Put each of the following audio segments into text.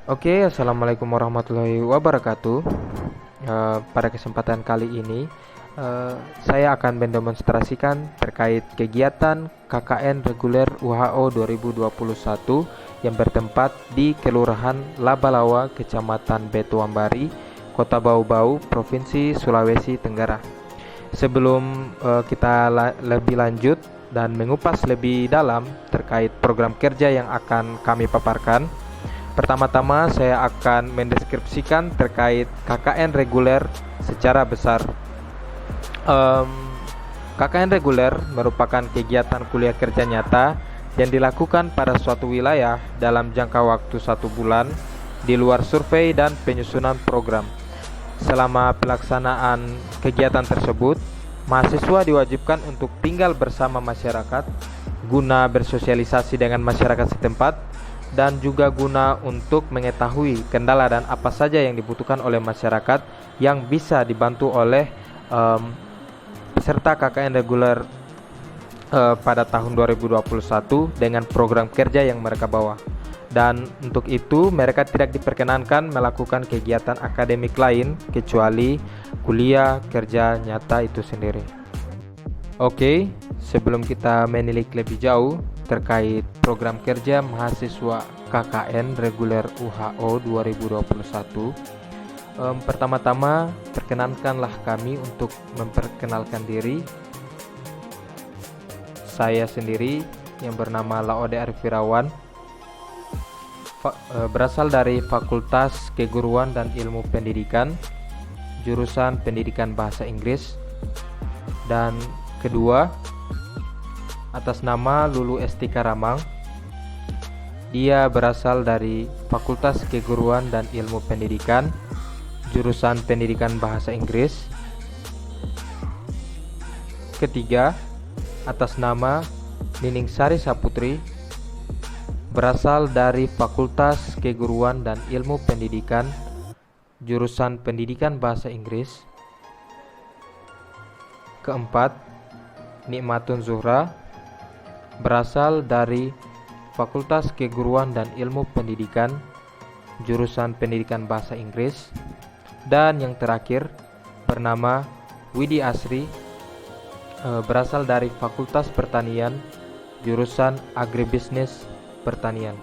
Oke, assalamualaikum warahmatullahi wabarakatuh. Pada kesempatan kali ini, saya akan mendemonstrasikan terkait kegiatan KKN reguler UHO 2021 yang bertempat di Kelurahan Labalawa, Kecamatan Betuambari, Kota Bau-Bau, Provinsi Sulawesi Tenggara. Sebelum kita lebih lanjut dan mengupas lebih dalam terkait program kerja yang akan kami paparkan, pertama-tama saya akan mendeskripsikan terkait KKN reguler secara besar. Em, KKN reguler merupakan kegiatan kuliah kerja nyata yang dilakukan pada suatu wilayah dalam jangka waktu 1 bulan di luar survei dan penyusunan program. Selama pelaksanaan kegiatan tersebut, mahasiswa diwajibkan untuk tinggal bersama masyarakat guna bersosialisasi dengan masyarakat setempat dan juga guna untuk mengetahui kendala dan apa saja yang dibutuhkan oleh masyarakat yang bisa dibantu oleh peserta KKN reguler pada tahun 2021 dengan program kerja yang mereka bawa. Dan untuk itu mereka tidak diperkenankan melakukan kegiatan akademik lain kecuali kuliah kerja nyata itu sendiri. Oke, sebelum kita menilik lebih jauh terkait program kerja mahasiswa KKN reguler UHO 2021, pertama-tama perkenankanlah kami untuk memperkenalkan diri. Saya sendiri yang bernama Laode Arifirawan, berasal dari Fakultas Keguruan dan Ilmu Pendidikan, jurusan Pendidikan Bahasa Inggris. Dan kedua, atas nama Lulu Estika Ramang, dia berasal dari Fakultas Keguruan dan Ilmu Pendidikan, jurusan Pendidikan Bahasa Inggris. Ketiga, atas nama Nining Sari Saputri, berasal dari Fakultas Keguruan dan Ilmu Pendidikan, jurusan Pendidikan Bahasa Inggris. Keempat, Nikmatun Zuhra, berasal dari Fakultas Keguruan dan Ilmu Pendidikan, jurusan Pendidikan Bahasa Inggris. Dan yang terakhir, bernama Widi Asri, berasal dari Fakultas Pertanian, jurusan Agribisnis Pertanian.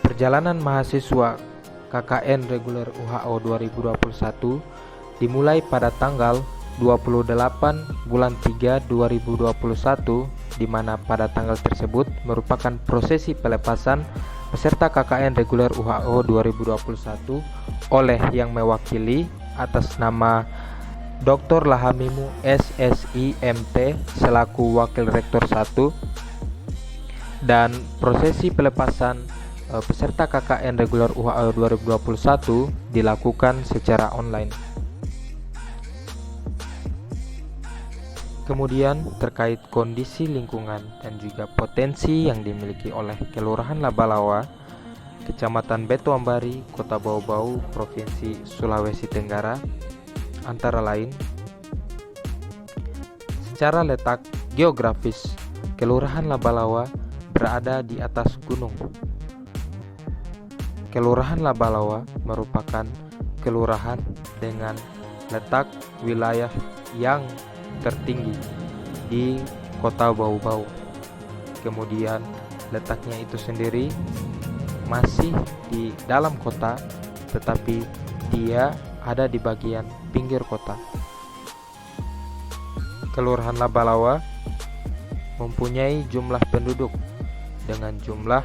Perjalanan mahasiswa KKN reguler UHO 2021 dimulai pada tanggal 28 bulan 3 2021, di mana pada tanggal tersebut merupakan prosesi pelepasan peserta KKN reguler UHO 2021 oleh yang mewakili atas nama Dr. Lahamimu SSIMT selaku Wakil Rektor 1, dan prosesi pelepasan peserta KKN reguler UHO 2021 dilakukan secara online. Kemudian terkait kondisi lingkungan dan juga potensi yang dimiliki oleh Kelurahan Labalawa, Kecamatan Betuambari, Kota Bau-Bau, Provinsi Sulawesi Tenggara, antara lain, secara letak geografis, Kelurahan Labalawa berada di atas gunung. Kelurahan Labalawa merupakan kelurahan dengan letak wilayah yang tertinggi di Kota Bau-Bau. Kemudian letaknya itu sendiri masih di dalam kota, tetapi dia ada di bagian pinggir kota. Kelurahan Labalawa mempunyai jumlah penduduk dengan jumlah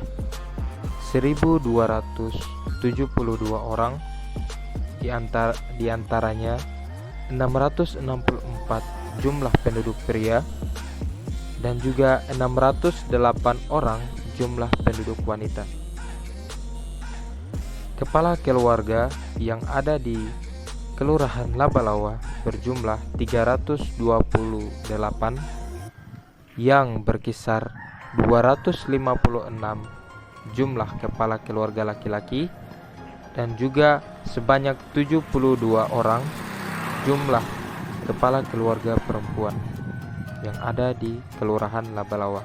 1.272 orang, di antaranya 664 jumlah penduduk pria dan juga 608 orang jumlah penduduk wanita. Kepala keluarga yang ada di Kelurahan Labalawa berjumlah 328, yang berkisar 256 jumlah kepala keluarga laki-laki dan juga sebanyak 72 orang jumlah kepala keluarga perempuan yang ada di Kelurahan Labalawa.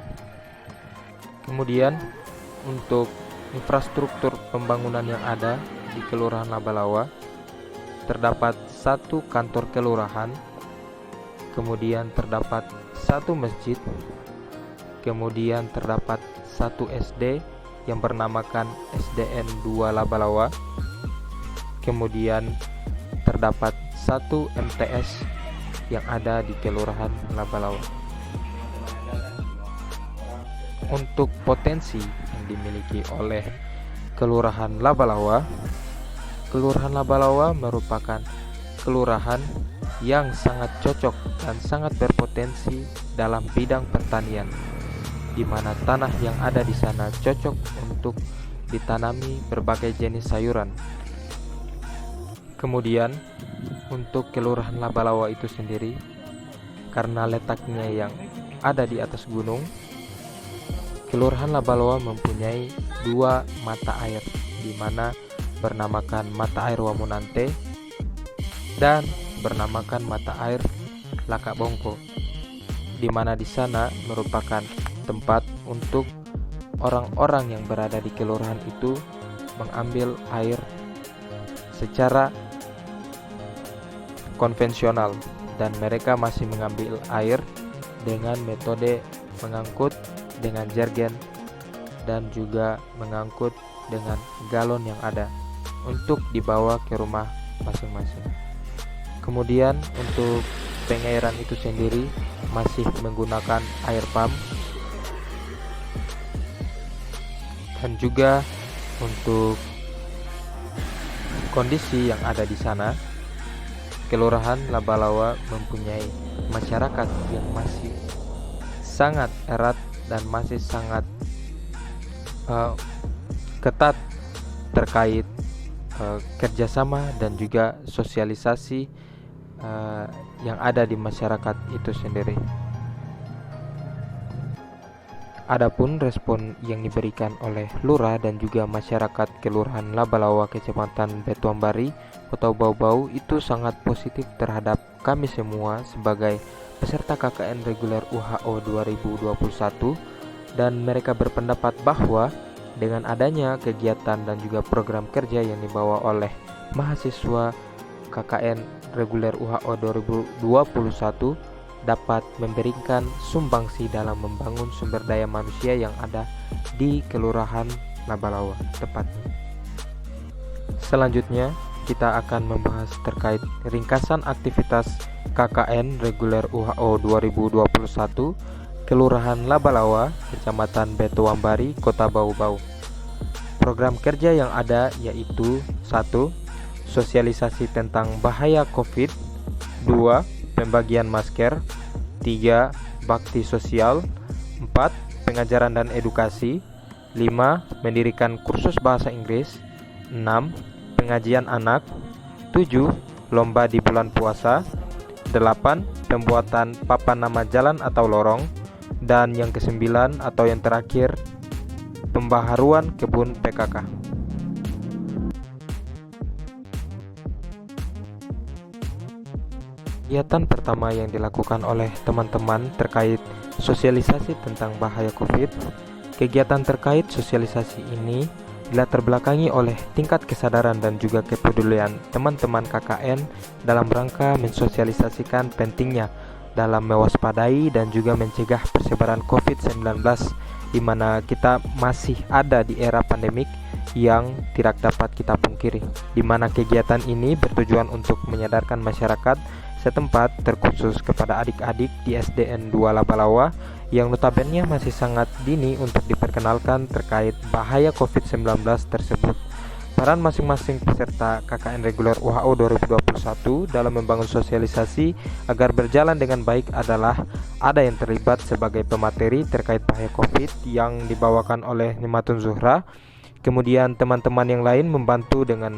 Kemudian untuk infrastruktur pembangunan yang ada di Kelurahan Labalawa, terdapat satu kantor kelurahan, kemudian terdapat satu masjid, kemudian terdapat satu SD yang bernamakan SDN 2 Labalawa, kemudian terdapat satu MTS yang ada di Kelurahan Labalawa. Untuk potensi yang dimiliki oleh Kelurahan Labalawa, Kelurahan Labalawa merupakan kelurahan yang sangat cocok dan sangat berpotensi dalam bidang pertanian, di mana tanah yang ada di sana cocok untuk ditanami berbagai jenis sayuran. Kemudian untuk Kelurahan Labalawa itu sendiri, karena letaknya yang ada di atas gunung, Kelurahan Labalawa mempunyai dua mata air, di mana bernamakan mata air Wamunante dan bernamakan mata air Lakabongko, di mana di sana merupakan tempat untuk orang-orang yang berada di kelurahan itu mengambil air secara konvensional, dan mereka masih mengambil air dengan metode mengangkut dengan jergen dan juga mengangkut dengan galon yang ada untuk dibawa ke rumah masing-masing. Kemudian untuk pengairan itu sendiri masih menggunakan air pump, dan juga untuk kondisi yang ada di sana, Kelurahan Labalawa mempunyai masyarakat yang masih sangat erat dan masih sangat ketat terkait kerjasama dan juga sosialisasi yang ada di masyarakat itu sendiri. Adapun respon yang diberikan oleh Lurah dan juga masyarakat Kelurahan Labalawa, Kecamatan Betuambari, Kota Bau-Bau itu sangat positif terhadap kami semua sebagai peserta KKN reguler UHO 2021, dan mereka berpendapat bahwa dengan adanya kegiatan dan juga program kerja yang dibawa oleh mahasiswa KKN reguler UHO 2021 dapat memberikan sumbangsi dalam membangun sumber daya manusia yang ada di Kelurahan Labalawa tepatnya. Selanjutnya kita akan membahas terkait ringkasan aktivitas KKN reguler UHO 2021 Kelurahan Labalawa, Kecamatan Betuambari, Kota Bau-Bau. Program kerja yang ada yaitu 1. Sosialisasi tentang bahaya COVID, 2. Pembagian masker, 3. Bakti sosial, 4. Pengajaran dan edukasi, 5. Mendirikan kursus bahasa Inggris, 6. Pengajian anak, 7. Lomba di bulan puasa, 8. Pembuatan papan nama jalan atau lorong, dan yang ke-9 atau yang terakhir, pembaharuan kebun PKK. Kegiatan pertama yang dilakukan oleh teman-teman terkait sosialisasi tentang bahaya COVID. Kegiatan terkait sosialisasi ini dilatar belakangi oleh tingkat kesadaran dan juga kepedulian teman-teman KKN dalam rangka mensosialisasikan pentingnya dalam mewaspadai dan juga mencegah persebaran COVID-19, di mana kita masih ada di era pandemik yang tidak dapat kita pungkiri, di mana kegiatan ini bertujuan untuk menyadarkan masyarakat setempat, terkhusus kepada adik-adik di SDN 2 Labalawa yang notabene masih sangat dini untuk diperkenalkan terkait bahaya COVID-19 tersebut. Peran masing-masing peserta KKN reguler UHO 2021 dalam membangun sosialisasi agar berjalan dengan baik adalah ada yang terlibat sebagai pemateri terkait bahaya COVID yang dibawakan oleh Nimatun Zuhra. Kemudian teman-teman yang lain membantu dengan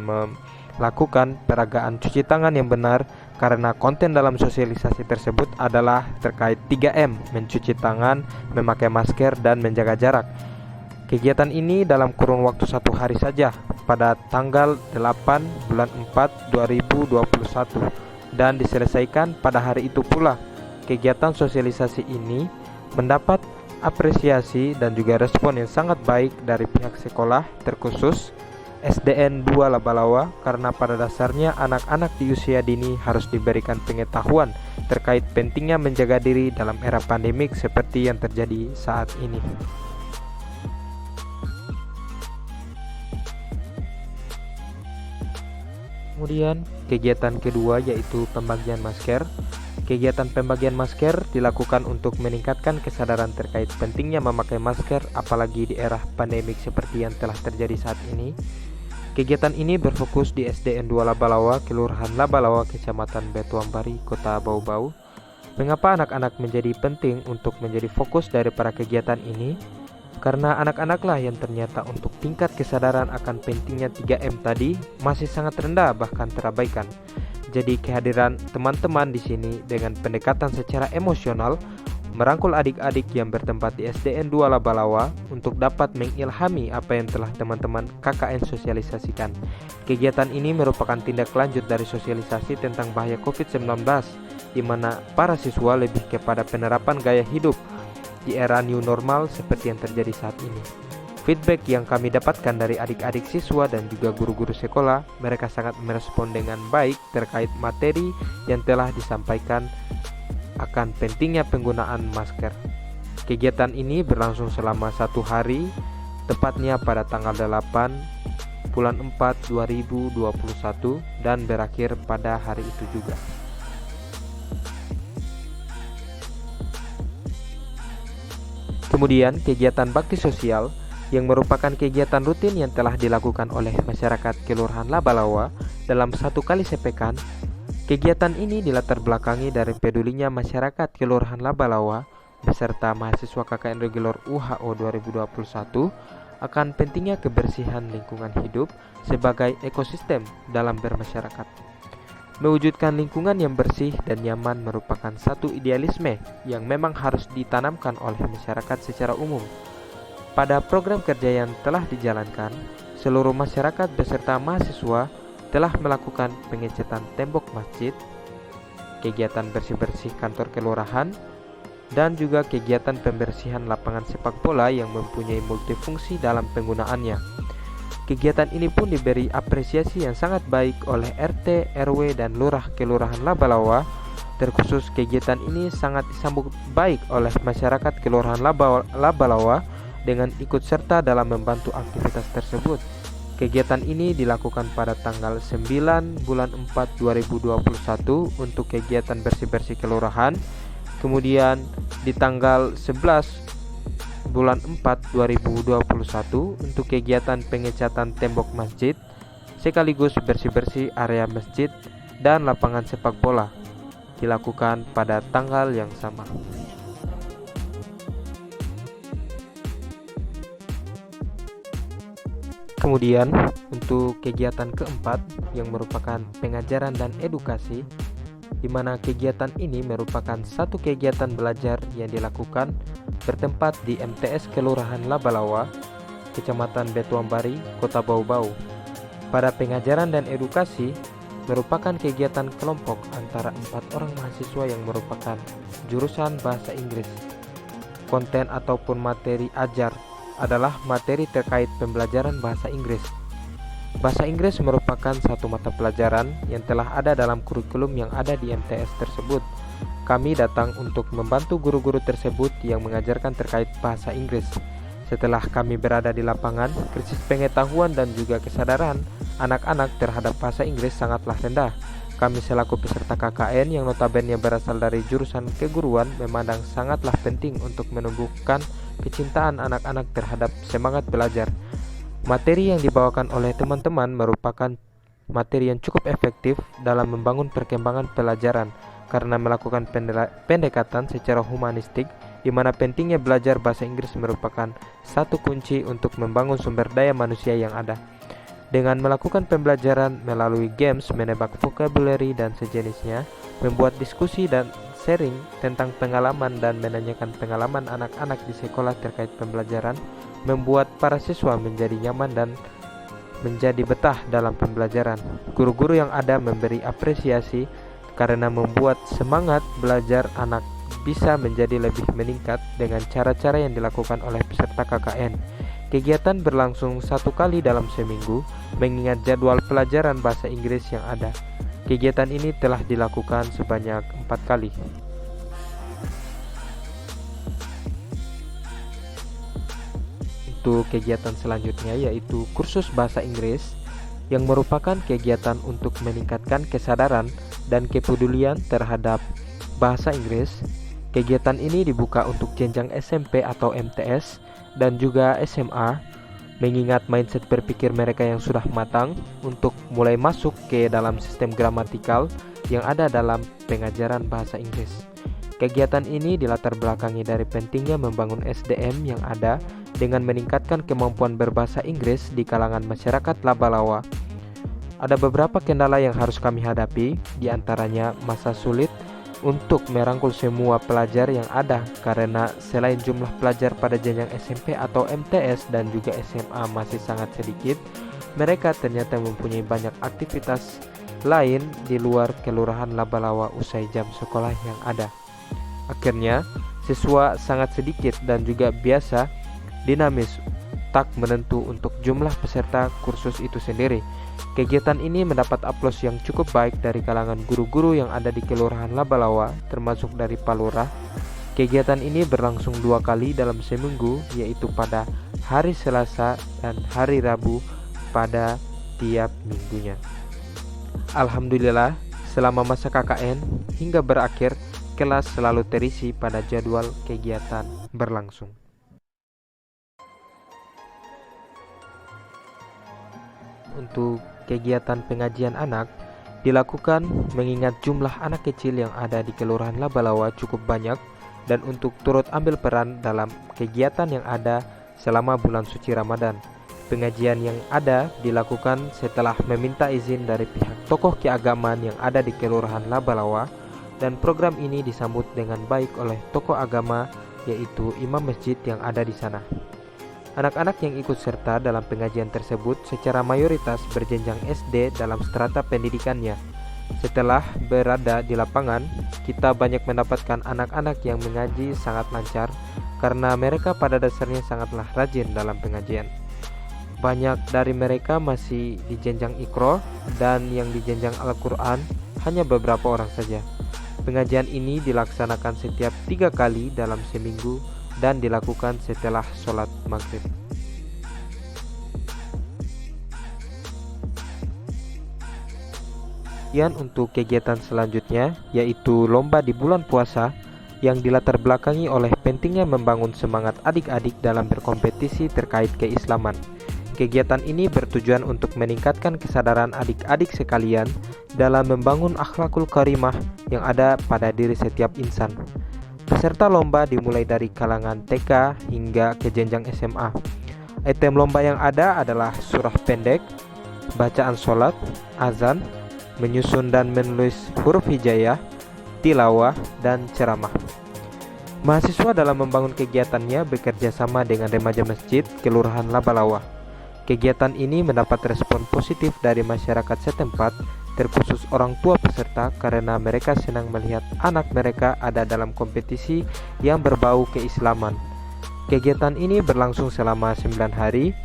melakukan peragaan cuci tangan yang benar, karena konten dalam sosialisasi tersebut adalah terkait 3M, mencuci tangan, memakai masker, dan menjaga jarak. Kegiatan ini dalam kurun waktu 1 hari saja pada tanggal 8 bulan 4 2021 dan diselesaikan pada hari itu pula. Kegiatan sosialisasi ini mendapat apresiasi dan juga respon yang sangat baik dari pihak sekolah, terkhusus SDN 2 Labalawa, karena pada dasarnya anak-anak di usia dini harus diberikan pengetahuan terkait pentingnya menjaga diri dalam era pandemik seperti yang terjadi saat ini. Kemudian kegiatan kedua yaitu pembagian masker. Kegiatan pembagian masker dilakukan untuk meningkatkan kesadaran terkait pentingnya memakai masker apalagi di era pandemik seperti yang telah terjadi saat ini. Kegiatan ini berfokus di SDN 2 Labalawa, Kelurahan Labalawa, Kecamatan Betuambari, Kota Bau-Bau. Mengapa anak-anak menjadi penting untuk menjadi fokus dari para kegiatan ini? Karena anak-anaklah yang ternyata untuk tingkat kesadaran akan pentingnya 3M tadi masih sangat rendah bahkan terabaikan. Jadi kehadiran teman-teman di sini dengan pendekatan secara emosional merangkul adik-adik yang bertempat di SDN 2 Labalawa untuk dapat mengilhami apa yang telah teman-teman KKN sosialisasikan. Kegiatan ini merupakan tindak lanjut dari sosialisasi tentang bahaya COVID-19 di mana para siswa lebih kepada penerapan gaya hidup di era new normal seperti yang terjadi saat ini. Feedback yang kami dapatkan dari adik-adik siswa dan juga guru-guru sekolah, mereka sangat merespon dengan baik terkait materi yang telah disampaikan akan pentingnya penggunaan masker. Kegiatan ini berlangsung selama 1 hari, tepatnya pada tanggal 8 bulan 4 2021 dan berakhir pada hari itu juga. Kemudian kegiatan bakti sosial yang merupakan kegiatan rutin yang telah dilakukan oleh masyarakat Kelurahan Labalawa dalam 1 kali sepekan. Kegiatan ini dilatar belakangi dari pedulinya masyarakat Kelurahan Labalawa beserta mahasiswa KKN Reguler UHO 2021 akan pentingnya kebersihan lingkungan hidup sebagai ekosistem dalam bermasyarakat. Mewujudkan lingkungan yang bersih dan nyaman merupakan satu idealisme yang memang harus ditanamkan oleh masyarakat secara umum. Pada program kerja yang telah dijalankan, seluruh masyarakat beserta mahasiswa telah melakukan pengecatan tembok masjid, kegiatan bersih-bersih kantor kelurahan, dan juga kegiatan pembersihan lapangan sepak bola yang mempunyai multifungsi dalam penggunaannya. Kegiatan ini pun diberi apresiasi yang sangat baik oleh RT, RW, dan Lurah Kelurahan Labalawa. Terkhusus kegiatan ini sangat disambut baik oleh masyarakat Kelurahan Labalawa dengan ikut serta dalam membantu aktivitas tersebut. Kegiatan ini dilakukan pada tanggal 9 bulan 4 2021 untuk kegiatan bersih-bersih kelurahan. Kemudian di tanggal 11 bulan 4 2021 untuk kegiatan pengecatan tembok masjid sekaligus bersih-bersih area masjid dan lapangan sepak bola dilakukan pada tanggal yang sama. Kemudian untuk kegiatan keempat yang merupakan pengajaran dan edukasi, di mana kegiatan ini merupakan satu kegiatan belajar yang dilakukan bertempat di MTS Kelurahan Labalawa, Kecamatan Betuambari, Kota Bau-Bau. Pada pengajaran dan edukasi merupakan kegiatan kelompok antara 4 orang mahasiswa yang merupakan jurusan bahasa Inggris. Konten ataupun materi ajar adalah materi terkait pembelajaran bahasa Inggris. Bahasa Inggris merupakan satu mata pelajaran yang telah ada dalam kurikulum yang ada di MTS tersebut. Kami datang untuk membantu guru-guru tersebut yang mengajarkan terkait bahasa Inggris. Setelah kami berada di lapangan, krisis pengetahuan dan juga kesadaran anak-anak terhadap bahasa Inggris sangatlah rendah. Kami selaku peserta KKN yang notabene berasal dari jurusan keguruan memandang sangatlah penting untuk menumbuhkan kecintaan anak-anak terhadap semangat belajar. Materi yang dibawakan oleh teman-teman merupakan materi yang cukup efektif dalam membangun perkembangan pelajaran karena melakukan pendekatan secara humanistik di mana pentingnya belajar bahasa Inggris merupakan satu kunci untuk membangun sumber daya manusia yang ada. Dengan melakukan pembelajaran melalui games, menebak vocabulary dan sejenisnya, membuat diskusi dan sharing tentang pengalaman dan menanyakan pengalaman anak-anak di sekolah terkait pembelajaran, membuat para siswa menjadi nyaman dan menjadi betah dalam pembelajaran. Guru-guru yang ada memberi apresiasi karena membuat semangat belajar anak bisa menjadi lebih meningkat dengan cara-cara yang dilakukan oleh peserta KKN. Kegiatan berlangsung 1 kali dalam seminggu, mengingat jadwal pelajaran bahasa Inggris yang ada. Kegiatan ini telah dilakukan sebanyak 4 kali. Untuk kegiatan selanjutnya yaitu kursus bahasa Inggris, yang merupakan kegiatan untuk meningkatkan kesadaran dan kepedulian terhadap bahasa Inggris. Kegiatan ini dibuka untuk jenjang SMP atau MTS dan juga SMA, mengingat mindset berpikir mereka yang sudah matang untuk mulai masuk ke dalam sistem gramatikal yang ada dalam pengajaran bahasa Inggris. Kegiatan ini dilatar belakangi dari pentingnya membangun SDM yang ada dengan meningkatkan kemampuan berbahasa Inggris di kalangan masyarakat Labalawa. Ada beberapa kendala yang harus kami hadapi, diantaranya masa sulit untuk merangkul semua pelajar yang ada karena selain jumlah pelajar pada jenjang SMP atau MTS dan juga SMA masih sangat sedikit, mereka ternyata mempunyai banyak aktivitas lain di luar Kelurahan Labalawa usai jam sekolah yang ada. Akhirnya, siswa sangat sedikit dan juga biasa dinamis, tak menentu untuk jumlah peserta kursus itu sendiri. Kegiatan ini mendapat aplaus yang cukup baik dari kalangan guru-guru yang ada di Kelurahan Labalawa, termasuk dari Palurah. Kegiatan ini berlangsung 2 kali dalam seminggu, yaitu pada hari Selasa dan hari Rabu pada tiap minggunya. Alhamdulillah, selama masa KKN hingga berakhir, kelas selalu terisi pada jadwal kegiatan berlangsung. Untuk kegiatan pengajian anak dilakukan mengingat jumlah anak kecil yang ada di Kelurahan Labalawa cukup banyak, dan untuk turut ambil peran dalam kegiatan yang ada selama bulan suci Ramadan. Pengajian yang ada dilakukan setelah meminta izin dari pihak tokoh keagamaan yang ada di Kelurahan Labalawa, dan program ini disambut dengan baik oleh tokoh agama, yaitu imam masjid yang ada di sana. Anak-anak yang ikut serta dalam pengajian tersebut secara mayoritas berjenjang SD dalam strata pendidikannya. Setelah berada di lapangan, kita banyak mendapatkan anak-anak yang mengaji sangat lancar karena mereka pada dasarnya sangatlah rajin dalam pengajian. Banyak dari mereka masih di jenjang Iqra, dan yang di jenjang Al-Quran hanya beberapa orang saja. Pengajian ini dilaksanakan setiap 3 kali dalam seminggu dan dilakukan setelah sholat maghrib. Kemudian untuk kegiatan selanjutnya yaitu lomba di bulan puasa, yang dilatar belakangi oleh pentingnya membangun semangat adik-adik dalam berkompetisi terkait keislaman. Kegiatan ini bertujuan untuk meningkatkan kesadaran adik-adik sekalian dalam membangun akhlakul karimah yang ada pada diri setiap insan. Peserta lomba dimulai dari kalangan TK hingga ke jenjang SMA. Item lomba yang ada adalah surah pendek, bacaan sholat, azan, menyusun dan menulis huruf hijaiyah, tilawah, dan ceramah. Mahasiswa dalam membangun kegiatannya bekerja sama dengan remaja masjid Kelurahan Labalawa. Kegiatan ini mendapat respon positif dari masyarakat setempat, terkhusus orang tua peserta, karena mereka senang melihat anak mereka ada dalam kompetisi yang berbau keislaman. Kegiatan ini berlangsung selama 9 hari.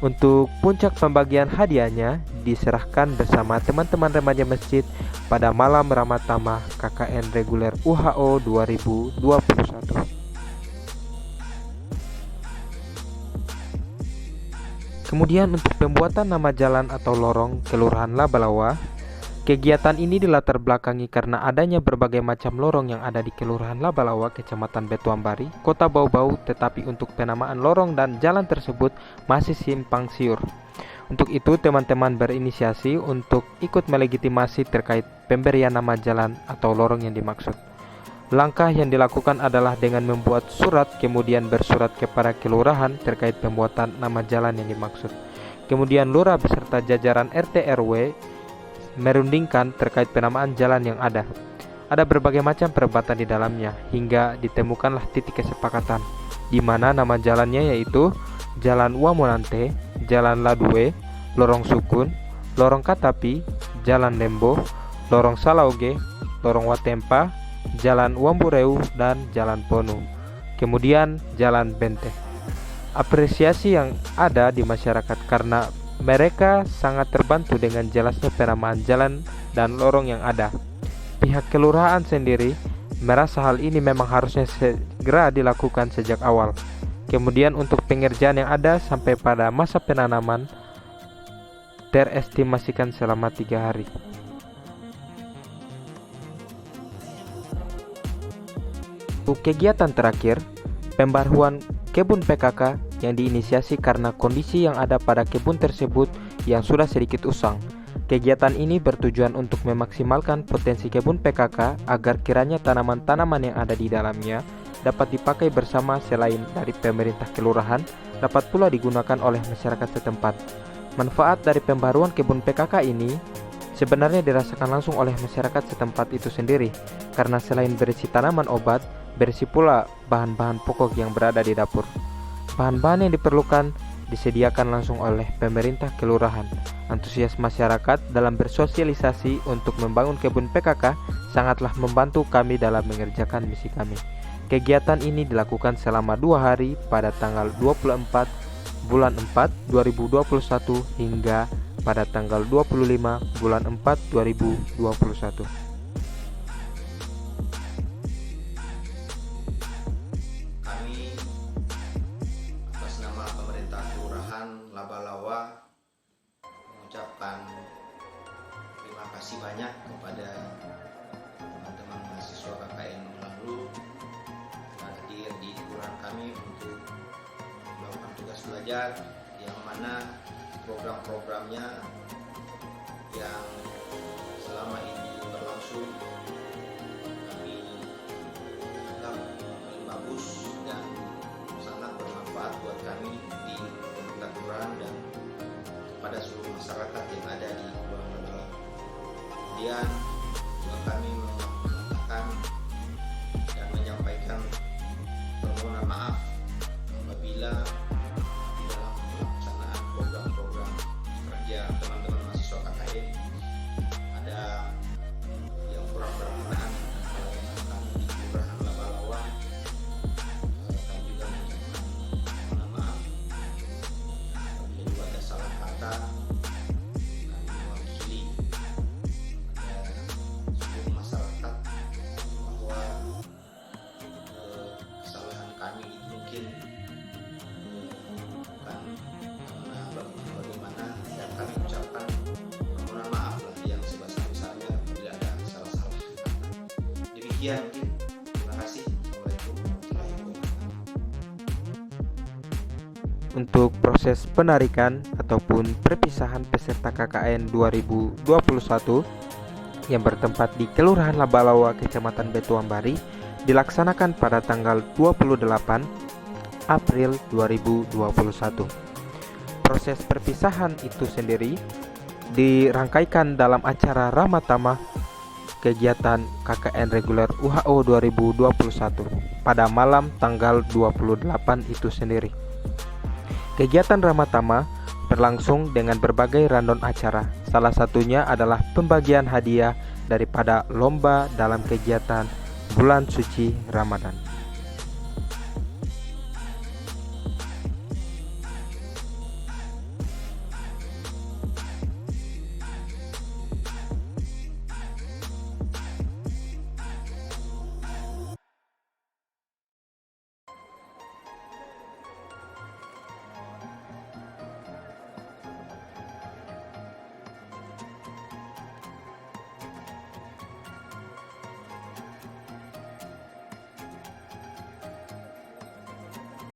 Untuk puncak pembagian hadiahnya diserahkan bersama teman-teman remaja masjid pada malam Ramadhan KKN reguler UHO 2021. Kemudian untuk pembuatan nama jalan atau lorong Kelurahan Labalawa, kegiatan ini dilatar belakangi karena adanya berbagai macam lorong yang ada di Kelurahan Labalawa, Kecamatan Betuambari, Kota Bau-Bau, tetapi untuk penamaan lorong dan jalan tersebut masih simpang siur. Untuk itu, teman-teman berinisiasi untuk ikut melegitimasi terkait pemberian nama jalan atau lorong yang dimaksud. Langkah yang dilakukan adalah dengan membuat surat, kemudian bersurat kepada kelurahan terkait pembuatan nama jalan yang dimaksud. Kemudian lurah beserta jajaran RT RW merundingkan terkait penamaan jalan yang ada. Ada berbagai macam perdebatan di dalamnya hingga ditemukanlah titik kesepakatan, di mana nama jalannya yaitu Jalan Wamonante, Jalan Ladue, Lorong Sukun, Lorong Katapi, Jalan Lembo, Lorong Salauge, Lorong Watempa, Jalan Wambureu, dan Jalan Ponu. Kemudian Jalan Benteng. Apresiasi yang ada di masyarakat karena mereka sangat terbantu dengan jelasnya penamaan jalan dan lorong yang ada. Pihak kelurahan sendiri merasa hal ini memang harusnya segera dilakukan sejak awal. Kemudian untuk pengerjaan yang ada sampai pada masa penanaman terestimasikan selama 3 hari. Untuk kegiatan terakhir, pembaruan kebun PKK yang diinisiasi karena kondisi yang ada pada kebun tersebut yang sudah sedikit usang. Kegiatan ini bertujuan untuk memaksimalkan potensi kebun PKK agar kiranya tanaman-tanaman yang ada di dalamnya dapat dipakai bersama selain dari pemerintah kelurahan, dapat pula digunakan oleh masyarakat setempat. Manfaat dari pembaruan kebun PKK ini sebenarnya dirasakan langsung oleh masyarakat setempat itu sendiri, karena selain berisi tanaman obat, berisi pula bahan-bahan pokok yang berada di dapur. Bahan-bahan yang diperlukan disediakan langsung oleh pemerintah kelurahan. Antusias masyarakat dalam bersosialisasi untuk membangun kebun PKK sangatlah membantu kami dalam mengerjakan misi kami. Kegiatan ini dilakukan selama 2 hari pada tanggal 24 bulan 4 2021 hingga pada tanggal 25 bulan 4 2021. Labalawa mengucapkan terima kasih banyak kepada teman-teman mahasiswa KKN Ulanglu yang hadir di kelurahan kami untuk melakukan tugas belajar, yang mana program-programnya yang selama ini berlangsung kami anggap paling bagus dan sangat bermanfaat buat kami di kelurahan dan kepada seluruh masyarakat yang ada di Kelurahan Labalawa. Kemudian juga kami mengatakan dan menyampaikan permohonan maaf apabila di dalam pelaksanaan program-program kerja teman-teman mahasiswa KKN ada yang kurang berkenan dengan pelayanan kami di Kelurahan Labalawa. Kami juga menyampaikan permohonan maaf apabila ada salah kata. Kami mewakili pada seluruh masyarakat bahwa kesalahan kami itu mungkin bukan karena bagaimana, dan kami ucapkan permohonan maaf lah yang sebesar-besarnya apabila ada salah-salah kata. Demikian mungkin. Terima kasih. Assalamualaikum warahmatullahi wabarakatuh. Untuk proses penarikan ataupun perpisahan peserta KKN 2021 yang bertempat di Kelurahan Labalawa, Kecamatan Betuambari, dilaksanakan pada tanggal 28 April 2021. Proses perpisahan itu sendiri dirangkaikan dalam acara Ramatama kegiatan KKN reguler UHO 2021 pada malam tanggal 28 itu sendiri. Kegiatan Ramatama berlangsung dengan berbagai rundown acara. Salah satunya adalah pembagian hadiah daripada lomba dalam kegiatan bulan suci Ramadan.